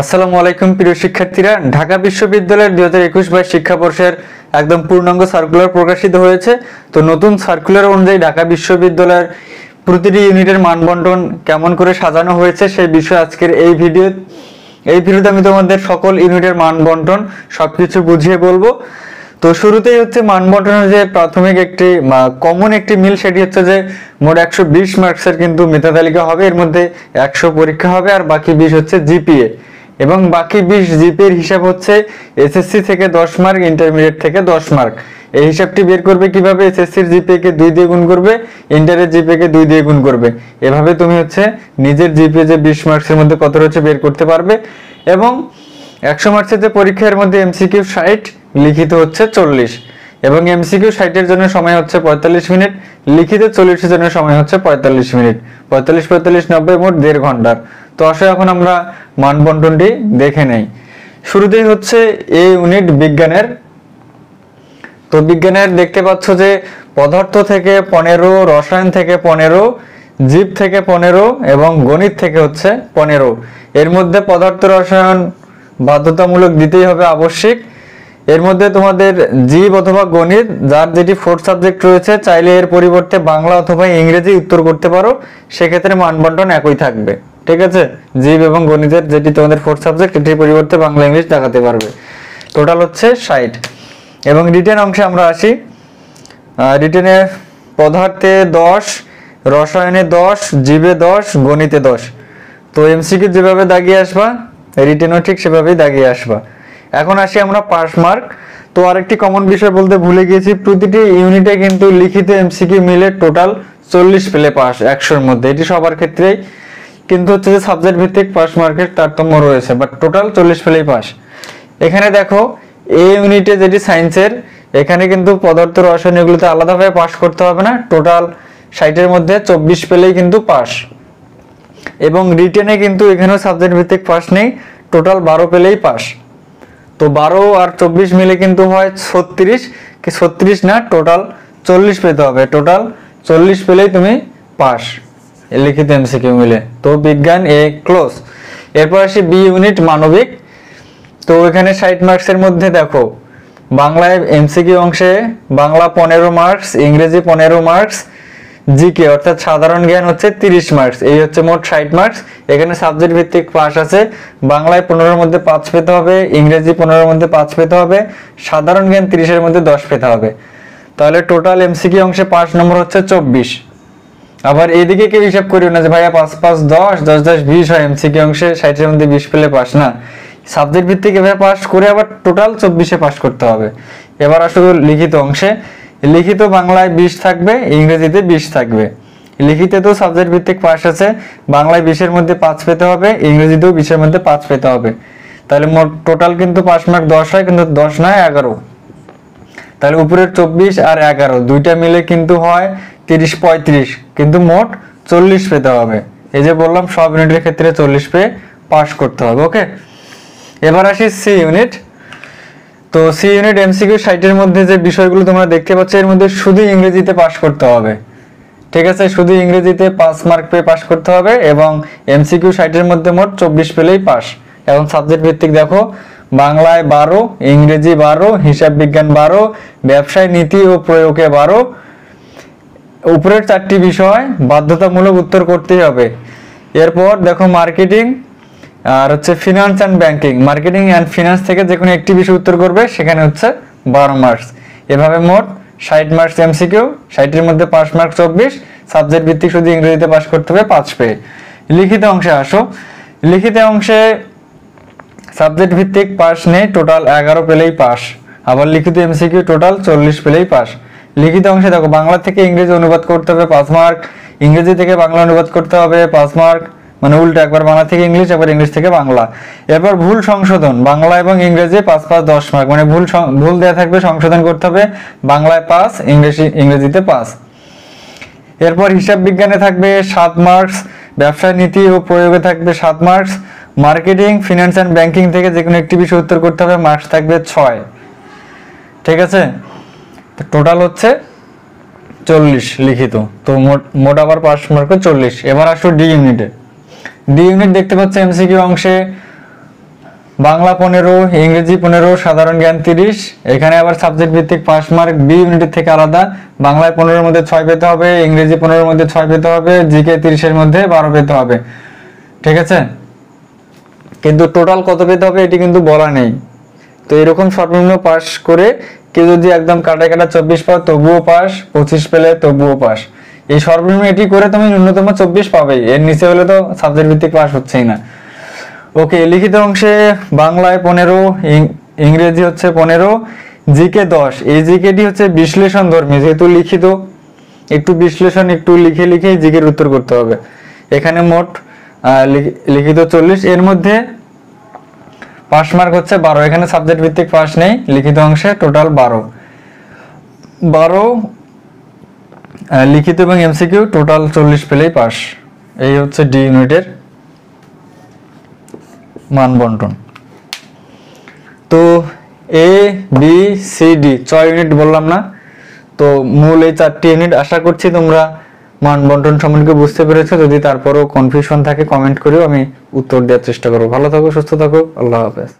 আসসালামু আলাইকুম প্রিয় শিক্ষার্থীরা, ঢাকা বিশ্ববিদ্যালয়ের 2021-22 শিক্ষাবর্ষের একদম পূর্ণাঙ্গ সার্কুলার প্রকাশিত হয়েছে। তো নতুন সার্কুলার অনুযায়ী ঢাকা বিশ্ববিদ্যালয়ের প্রতিটি ইউনিটের মানবন্টন কেমন করে সাজানো হয়েছে সেই বিষয়ে আজকের এই ভিডিওতে আমি তোমাদের সকল ইউনিটের মানবন্টন সবকিছু বুঝিয়ে বলবো। তো শুরুতেই হচ্ছে মানবন্টনের যে প্রাথমিক একটি কমন একটি মিল, সেটি হচ্ছে যে মোট 120 মার্কসের কিন্তু মেধা তালিকা হবে। এর মধ্যে 100 পরীক্ষা হবে আর বাকি 20 হচ্ছে জিপিএ, এবং বাকি 20 জিপিএর হিসাব হচ্ছে এসএসসি থেকে 10 মার্ক, ইন্টারমিডিয়েট থেকে 10 মার্ক। এই হিসাবটি বের করবে কিভাবে? এসএসসির জিপিএ কে 2 দিয়ে গুণ করবে, ইন্টারের জিপিএ কে 2 দিয়ে গুণ করবে। এভাবে তুমি হচ্ছে নিজের জিপিএ যে 20 মার্কসের মধ্যে কত রয়েছে বের করতে পারবে। এবং 100 মার্কসের যে পরীক্ষার মধ্যে এমসিকিউ 60, লিখিত হচ্ছে 40, এবং এমসিকিউ 60 এর জন্য সময় হচ্ছে 45 মিনিট, লিখিত 40 এর জন্য সময় হচ্ছে 45 মিনিট। 45 45 90 মোট 1.5 ঘন্টার। তো আসলে এখন আমরা মানবন্টনটি দেখে নেই। শুরুতেই হচ্ছে এই ইউনিট বিজ্ঞানের। তো বিজ্ঞানের দেখতে পাচ্ছ যে পদার্থ থেকে 15, রসায়ন থেকে 15, জীব থেকে 15 এবং গণিত থেকে হচ্ছে 15। এর মধ্যে পদার্থ রসায়ন বাধ্যতামূলক দিতেই হবে, আবশ্যিক। এর মধ্যে তোমাদের জীব অথবা গণিত, যার যেটি 4th সাবজেক্ট রয়েছে, চাইলে এর পরিবর্তে বাংলা অথবা ইংরেজি উত্তর করতে পারো, সেক্ষেত্রে মানবন্টন একই থাকবে। ঠিক আছে, জীব এবং গণিতের যেটি তোমাদের 4th সাবজেক্ট, এটির পরিবর্তে বাংলা ইংলিশ দেখাতে পারবে। টোটাল হচ্ছে 60। এবং রিটেন অংশে আমরা আসি। রিটেনে পদার্থে 10, রসায়নে 10, জীবে 10, গণিতে 10। তো এমসিকিউ যেভাবে দাগিয়ে আসবা, রিটেনও ঠিক সেভাবেই দাগিয়ে আসবা। এখন আসি আমরা পাস মার্ক। তো আরেকটি কমন বিষয় বলতে ভুলে গিয়েছি, প্রতিটি ইউনিটে কিন্তু লিখিত এমসিকিউ মিলে টোটাল 40 পেলে পাস 100-এর মধ্যে। এটি সবার ক্ষেত্রেই কিন্তু হচ্ছে যে সাবজেক্ট ভিত্তিক পাস মার্কের তারতম্য রয়েছে, বাট টোটাল 40 পেলেই পাস। এখানে দেখো এই ইউনিটে যেটি সায়েন্সের, এখানে কিন্তু পদার্থ রসায়ন এগুলোতে আলাদাভাবে পাস করতে হবে না। টোটাল 60-এর মধ্যে 24 পেলেই কিন্তু পাস। এবং রিটেনে কিন্তু এখানেও সাবজেক্ট ভিত্তিক পাস নেই, টোটাল 12 পেলেই পাস। তো 12 আর 24 মিলে কিন্তু হয় 36, কি 36 না, টোটাল 40 পেতে হবে। টোটাল 40 পেলেই তুমি পাস লিখিত এমসিকিউ মিলে। তো বিজ্ঞান এ ক্লোজ। এরপর আসি বি ইউনিট মানবিক। তো এখানে 60 মার্কসের মধ্যে দেখো বাংলায় এমসিকিউ অংশে বাংলা 15 মার্কস, ইংরেজি 15 মার্কস, জিকে অর্থাৎ সাধারণ জ্ঞান হচ্ছে 30 মার্কস। এই হচ্ছে মোট 60 মার্কস। এখানে সাবজেক্ট ভিত্তিক পাস আছে। বাংলায় 15-এর মধ্যে 5 পেতে হবে, ইংরেজি 15-এর মধ্যে 5 পেতে হবে, সাধারণ জ্ঞান 30-এর মধ্যে 10 পেতে হবে। তাহলে টোটাল এমসিকিউ অংশে পাস নম্বর হচ্ছে 24। আবার এদিকে কেউ হিসাব করিও না যে ভাইয়া 5 5 10, 10 10 20 হয় এমসিকিউ অংশে, 60-এর মধ্যে 20 পেলে পাস না। সাবজেক্ট ভিত্তিক এভাবে পাস করে আবার টোটাল 24-এ পাস করতে হবে। এবার আসলে লিখিত অংশে, লিখিত বাংলায় 20 থাকবে, ইংরেজিতে 20 থাকবে। লিখিতে তো সাবজেক্ট ভিত্তিক পাস আছে, বাংলায় 20-এর মধ্যে 5 পেতে হবে, ইংরেজিতেও 20-এর মধ্যে 5 পেতে হবে। তাহলে মোট টোটাল কিন্তু পাস মার্ক 10 হয়, কিন্তু 10 নয় 11। তাহলে উপরের 24 আর 11 দুইটা মিলে কিন্তু হয় 30 35, কিন্তু মোট 40 পেতে হবে। এই যে বললাম সব ইউনিটের ক্ষেত্রে 40 পেয়ে পাস করতে হবে। ওকে, এবার আসি সি ইউনিট। তো সি ইউনিট এমসিকিউ 60-এর মধ্যে যে বিষয়গুলো তোমরা দেখতে পাচ্ছ, এর মধ্যে শুধু ইংরেজিতে পাস করতে হবে। ঠিক আছে, শুধু ইংরেজিতে 5 মার্ক পেয়ে পাস করতে হবে, এবং এমসিকিউ 60-এর মধ্যে মোট 24 পেলেই পাস। এবং সাবজেক্ট ভিত্তিক দেখো বাংলায় 12, ইংরেজি 12, হিসাব বিজ্ঞান 12, ব্যবসায় নীতি ও প্রয়োগে 12। উপরের 4টি বিষয় বাধ্যতামূলক উত্তর করতেই হবে। এরপর দেখো মার্কেটিং আর হচ্ছে finance and banking. Marketing and finance থেকে যে কোনো একটি বিষয় উত্তর করবে, সেখানে হচ্ছে 12 মার্কস। এভাবে মোট 60 মার্কস এমসিকিউ, 60-এর মধ্যে পাস মার্ক 24, সাবজেক্ট ভিত্তিক শুধু ইংরেজিতে পাস করতে হবে 5 পেয়ে। লিখিত অংশে আসো। লিখিত অংশে সাবজেক্ট ভিত্তিক পাস নেই, টোটাল 11 পেলেই পাস। আবার লিখিত এমসিকিউ টোটাল 40 পেলেই পাস। লিখিত অংশে দেখো বাংলা থেকে ইংরেজি অনুবাদ করতে হবে 5 মার্ক, ইংরেজি থেকে বাংলা অনুবাদ করতে হবে 5 মার্ক, মানে উল্টো, একবার বাংলা থেকে ইংলিশ, একবার ইংলিশ থেকে বাংলা। এরপর ভুল সংশোধন, বাংলা এবং ইংরেজি 5 5 10 মার্ক, মানে ভুল দেওয়া থাকবে, সংশোধন করতে হবে। বাংলায় 5, ইংরেজিতে 5। এরপর হিসাব বিজ্ঞানে থাকবে 7 মার্কস, ব্যবসায় নীতি ও প্রয়োগে থাকবে 7 marks, marketing finance and banking থেকে যে কোনো একটি বিষয় উত্তর করতে হবে, মার্কস থাকবে 6। ঠিক আছে, টোটাল হচ্ছে 40 লিখিত। তো মোট আবার পাস মার্ক 40। এবার আসো ডি ইউনিটে। ডি ইউনিট দেখতে পাচ্ছ এমসিকিউ অংশে বাংলা 15, ইংরেজি 15, সাধারণ জ্ঞান 30। এখানে আবার সাবজেক্ট ভিত্তিক পাস মার্ক বি ইউনিটের থেকে আলাদা। বাংলায় 15 এর মধ্যে 6 পেতে হবে, ইংরেজি 15 এর মধ্যে 6 পেতে হবে, জিকে 30 এর মধ্যে 12 পেতে হবে। ঠিক আছে, কিন্তু টোটাল কত পেতে হবে এটি কিন্তু বলা নেই। তো এরকম সর্বনিম্ন পাস করে কেউ যদি একদম কাটা কাটা 24 পাও তবুও পাস, 25 পেলে তবুও পাস। এই সর্বনিম্ন এটি করে তুমি ন্যূনতম 24 পাবেই, এর নিচে হলে তো সাবজেক্ট ভিত্তিক পাস হচ্ছেই না। ওকে, লিখিত অংশে বাংলায় 15, ইংরেজি হচ্ছে 15, জিকে 10। এই জিকেটি হচ্ছে বিশ্লেষণ ধর্মী, যেহেতু লিখিত একটু বিশ্লেষণ একটু লিখে লিখে জিকের উত্তর করতে হবে। এখানে মোট লিখিত 40, এর মধ্যে পাস মার্ক হচ্ছে 12। এখানে সাবজেক্ট ভিত্তিক পাস নেই, লিখিত অংশে টোটাল 12 লিখিত এবং এমসিকিউ টোটাল 40 পেলেই পাস। এই হচ্ছে ডি ইউনিটের মান বন্টন। তো A B C D 6 unit বললাম না? তো মূল এই 4টি ইউনিট। আশা করছি তোমরা মান বন্টন সম্পর্কে বুঝতে পেরেছো। যদি তারপরও কনফিউশন থাকে কমেন্ট করেও আমি উত্তর দেওয়ার চেষ্টা করবো। ভালো থাকো, সুস্থ থাকো, আল্লাহ হাফেজ।